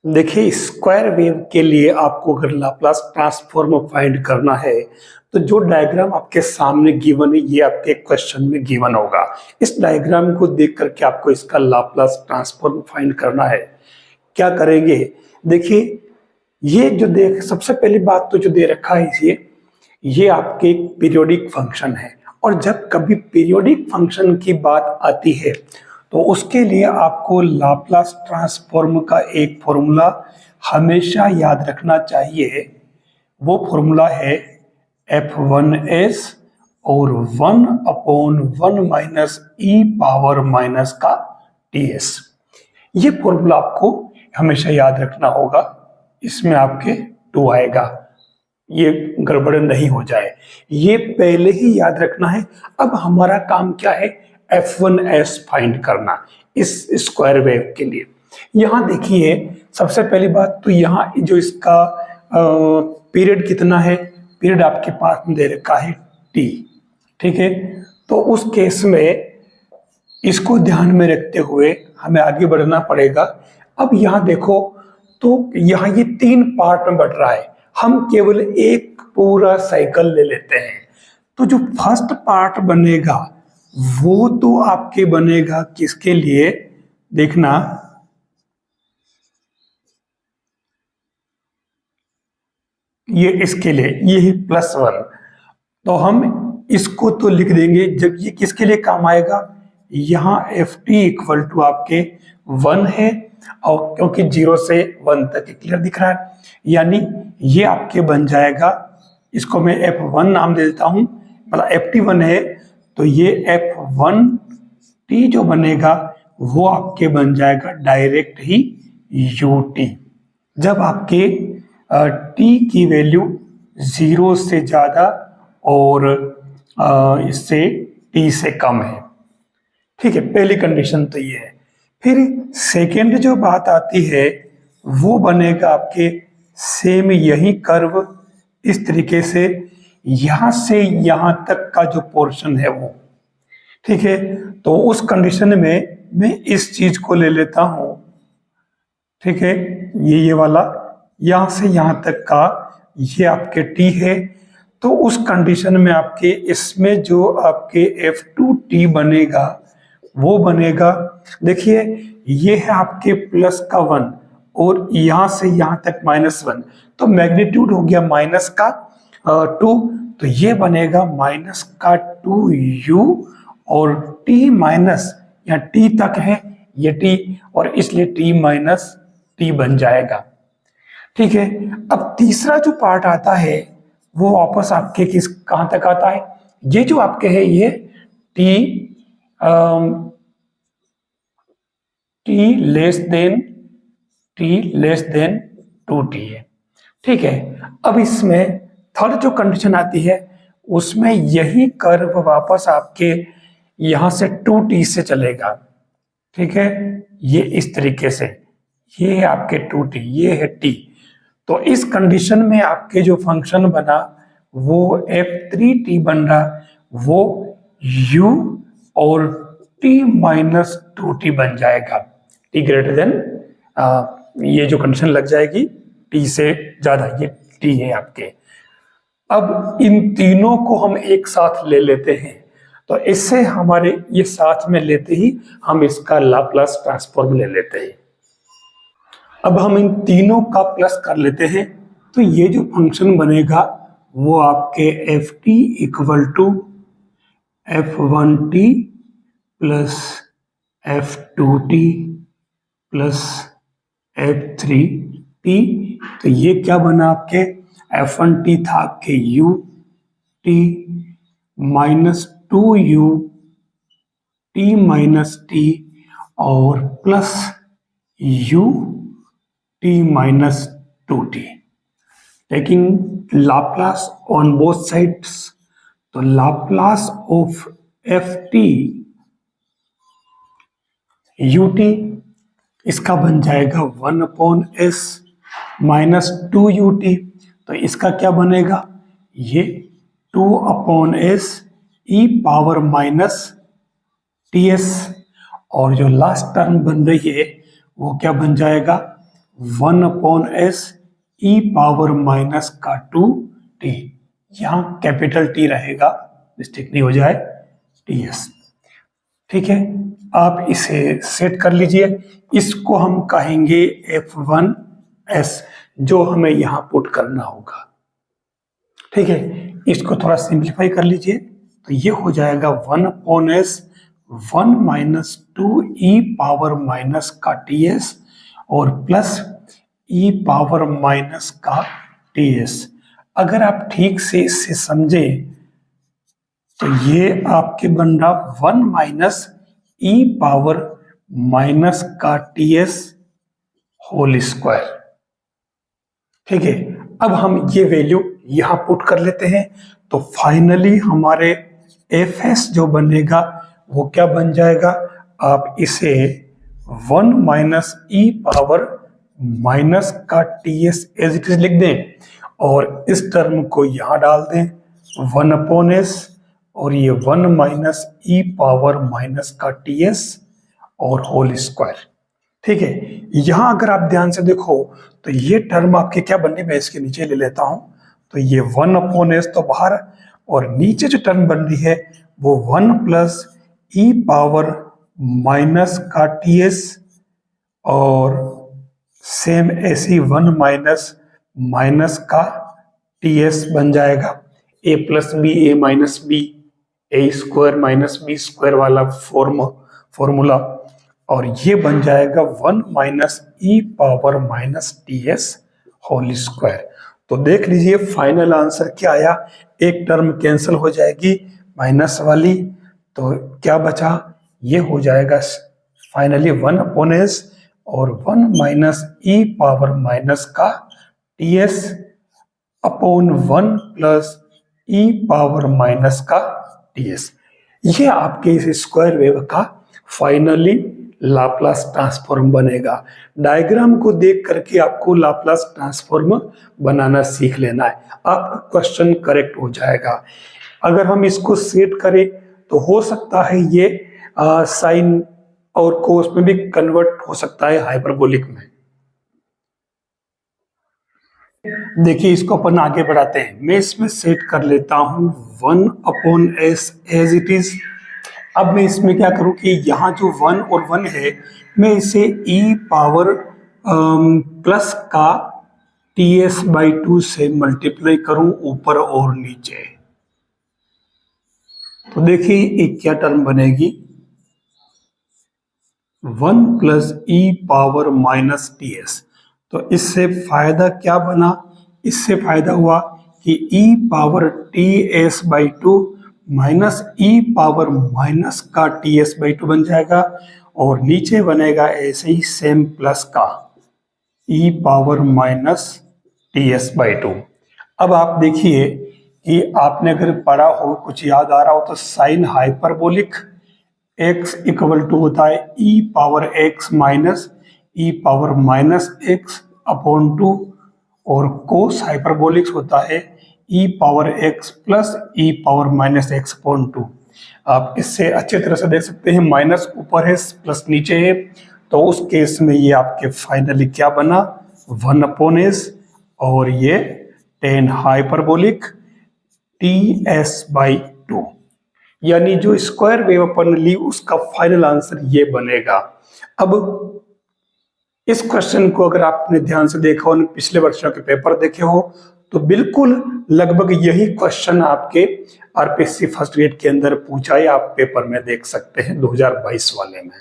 देखिए, square wave के लिए आपको अगर लाप्लास ट्रांसफॉर्म फाइंड करना है तो जो डायग्राम आपके सामने गिवन है ये आपके क्वेश्चन में गिवन होगा। इस डायग्राम को देख करके आपको इसका लाप्लास ट्रांसफॉर्म फाइंड करना है। क्या करेंगे? देखिए, ये जो देख सबसे पहली बात तो जो दे रखा है ये आपके पीरियोडिक फंक्शन है, और जब कभी पीरियोडिक फंक्शन की बात आती है तो उसके लिए आपको लाप्लास ट्रांसफॉर्म का एक फॉर्मूला हमेशा याद रखना चाहिए। वो फॉर्मूला है F1s और 1/1 माइनस e पावर माइनस का ts। ये फॉर्मूला आपको हमेशा याद रखना होगा। इसमें आपके 2 आएगा, ये गड़बड़ नहीं हो जाए, ये पहले ही याद रखना है। अब हमारा काम क्या है? F1s फाइंड करना इस स्क्वायर वेव के लिए। यहां देखिए, सबसे पहली बात तो यहां जो इसका पीरियड कितना है, पीरियड आपके पास में दे रखा है t, ठीक है। तो उस केस में इसको ध्यान में रखते हुए हमें आगे बढ़ना पड़ेगा। अब यहां देखो तो यहां ये 3 पार्ट में बढ़ रहा है, हम केवल एक पूरा साइकिल ले लेते हैं। तो जो फर्स्ट पार्ट बनेगा वो तो आपके बनेगा किसके लिए? देखना, ये इसके लिए, ये है +1। तो हम इसको तो लिख देंगे, जब ये किसके लिए काम आएगा? यहाँ ft इक्वल टू आपके 1 है, और क्योंकि 0 से 1 तक क्लियर दिख रहा है, यानी ये आपके बन जाएगा, इसको मैं F1 नाम दे देता हूं, मतलब ft1 है, तो ये F1t जो बनेगा वो आपके बन जाएगा डायरेक्ट ही ut। जब आपके t की वैल्यू 0 से ज्यादा और इससे t से कम है, ठीक है। पहली कंडीशन तो ये है। फिर सेकेंड जो बात आती है वो बनेगा आपके सेम यही कर्व, इस तरीके से यहां से यहां तक का जो पोर्शन है वो, ठीक है। तो उस कंडीशन में मैं इस चीज को ले लेता हूं, ठीक है, ये वाला यहां से यहां तक का ये आपके t है। तो उस कंडीशन में आपके इसमें जो आपके F2t बनेगा वो बनेगा, देखिए ये है आपके +1 और यहां से यहां तक -1, तो मैग्नीट्यूड हो गया माइनस का 2, तो ये बनेगा -2u, और t माइनस या t तक है ये t, और इसलिए t बन जाएगा, ठीक है। अब तीसरा जो पार्ट आता है वो वापस आपके कहां तक आता है? ये जो आपके है ये t लेस देन 2t है, ठीक है। अब इसमें थर्ड जो कंडीशन आती है उसमें यही कर्व वापस आपके यहां से 2t से चलेगा, ठीक है, ये इस तरीके से, ये है आपके 2t, ये है t। तो इस कंडीशन में आपके जो फंक्शन बना वो F3t बन रहा, वो u और t-2t बन जाएगा, t ग्रेटर देन, ये जो कंडीशन लग जाएगी t से ज्यादा, ये t है आपके। अब इन तीनों को हम एक साथ ले लेते हैं, तो इससे हमारे ये साथ में लेते ही हम इसका लाप्लास ट्रांसफॉर्म ले लेते हैं। अब हम इन तीनों का प्लस कर लेते हैं, तो ये जो फंक्शन बनेगा वो आपके ft equal to F1t plus F2t plus F3t। तो ये क्या बना आपके? F1t था आपके ut minus 2u t minus t और plus u t minus 2t, taking Laplace on both sides. तो लाप्लास ऑफ ft ut इसका बन जाएगा 1/s माइनस 2ut। तो इसका क्या बनेगा? ये 2/s e power minus ts, और जो लास्ट टर्म बन रही है वो क्या बन जाएगा? 1/s e पावर माइनस का 2t, यहां कैपिटल T रहेगा, मिस्टेक नहीं हो जाए, ts। ठीक है, आप इसे सेट कर लीजिए। इसको हम कहेंगे f1s, जो हमें यहां पुट करना होगा। ठीक है, इसको थोड़ा सिंप्लीफाई कर लीजिए, तो ये हो जाएगा 1/s 1 minus 2e power minus का ts और प्लस e पावर माइनस का ts। अगर आप ठीक से इसे समझे तो ये आपके बन रहा 1 माइनस e पावर माइनस का ts होल स्क्वायर। ठीक है, अब हम ये वैल्यू यहां पुट कर लेते हैं, तो फाइनली हमारे fs जो बनेगा वो क्या बन जाएगा, आप इसे 1 माइनस e पावर माइनस का ts एज इट इज लिख दें और इस टर्म को यहां डाल दें 1/s और ये 1 माइनस e पावर माइनस का ts और होल स्क्वायर। ठीक है, यहां अगर आप ध्यान से देखो तो ये टर्म आपके क्या बनने, मैं इसके नीचे ले लेता हूं, तो ये 1/s तो बाहर, और नीचे जो टर्म बन रही है वो 1 प्लस e पावर माइनस का ts और सेम ऐसी 1 माइनस माइनस का ts बन जाएगा, a plus B A minus B, A square minus B square वाला फॉर्मूला, और ये बन जाएगा 1 minus e power minus ts whole square. तो देख लीजिए फाइनल आंसर क्या आया, एक टर्म कैंसिल हो जाएगी माइनस वाली, तो क्या बचा, ये हो जाएगा फाइनली 1/s और 1 माइनस e पावर माइनस का ts upon 1 plus e power minus का ts। ये आपके इस स्क्वायर वेव का फाइनली लाप्लास ट्रांसफॉर्म बनेगा। डायग्राम को देख करके आपको लाप्लास ट्रांसफॉर्म बनाना सीख लेना है, आपका क्वेश्चन करेक्ट हो जाएगा। अगर हम इसको सेट करें तो हो सकता है ये साइन और कोस में भी कन्वर्ट हो सकता है हाइपरबोलिक में। देखिए इसको अपन आगे बढ़ाते हैं, मैं इसमें सेट कर लेता हूं 1/s एज इट इज। अब मैं इसमें क्या करूं कि यहाँ जो 1 और 1 है, मैं इसे e पावर प्लस का ts/2 से मल्टीप्लाई करूं ऊपर और नीचे। तो देखिए एक क्या टर्म बनेगी, 1 plus e power minus ts। तो इससे फायदा क्या बना, इससे फायदा हुआ कि e power ts/2 minus e power minus का ts/2 बन जाएगा, और नीचे बनेगा ऐसे ही सेम प्लस का e पावर माइनस ts/2। अब आप देखिए कि आपने अगर पढ़ा हो, कुछ याद आ रहा हो, तो sine hyperbolic x equal to होता है e power x minus e power minus x upon 2, और कोस हाइपरबोलिक्स होता है e power x plus e power minus x upon 2। आप इससे अच्छे तरह से देख सकते हैं, माइनस ऊपर है प्लस नीचे है, तो उस केस में ये आपके फाइनली क्या बना 1/s और ये tan हाइपरबोलिक ts/2, यानी जो स्क्वायर वेव अपन ली उसका फाइनल आंसर ये बनेगा। अब इस क्वेश्चन को अगर आपने ध्यान से देखा हो, पिछले वर्षों के पेपर देखे हो, तो बिल्कुल लगभग यही क्वेश्चन आपके आरपीएससी फर्स्ट ग्रेड के अंदर पूछा है, आप पेपर में देख सकते हैं 2022 वाले में।